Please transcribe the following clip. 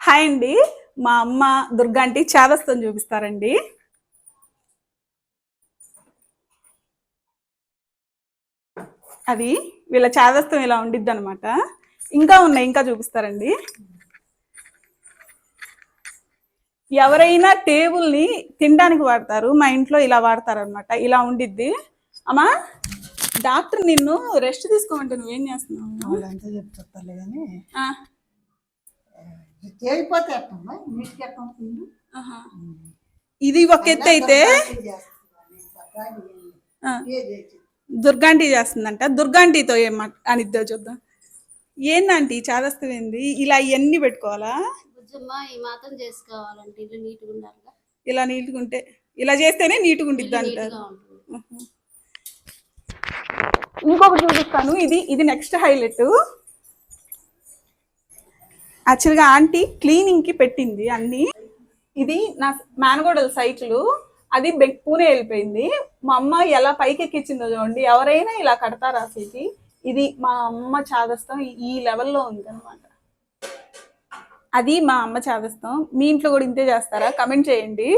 Hi అండి. మా అమ్మ దుర్గా ఆంటీ చేదస్తం చూపిస్తారండి. అది వీళ్ళ చేదస్తం ఇలా ఉండిద్ది అనమాట. ఇంకా ఉన్నాయి, ఇంకా చూపిస్తారండి. ఎవరైనా టేబుల్ని తినడానికి వాడతారు, మా ఇంట్లో ఇలా వాడతారు అనమాట. ఇలా ఉండిద్ది. అమ్మా, డాక్టర్ నిన్ను రెస్ట్ తీసుకోమంటే నువ్వేం చేస్తున్నావు? ఇది ఒక ఎత్తు అయితే దుర్గాంటీ చేస్తుందంట. దుర్గాంటీతో ఏం అనిద్దో చూద్దాం. ఏందంటీ చేదస్తం ఏంది? ఇలా ఇవన్నీ పెట్టుకోవాలా? ఇలా నీట్గా ఉంటే, ఇలా చేస్తేనే నీట్గా ఉండిద్ది అంటారు. ఇంకొకటి చూపిస్తాను. ఇది నెక్స్ట్ హైలైట్. యాక్చువల్గా ఆంటీ క్లీనింగ్కి పెట్టింది అన్నీ. ఇది నా మేనగోడల సైకిల్. అది పూణే వెళ్ళిపోయింది. మా అమ్మ ఎలా పైకి ఎక్కించిందో చూడండి. ఎవరైనా ఇలా కడతారు అసలుకి. ఇది మా అమ్మ చాదస్తం ఈ లెవెల్లో ఉంది అనమాట. అది మా అమ్మ చాదస్తం. మీ ఇంట్లో కూడా ఇంతే చేస్తారా? కమెంట్ చేయండి.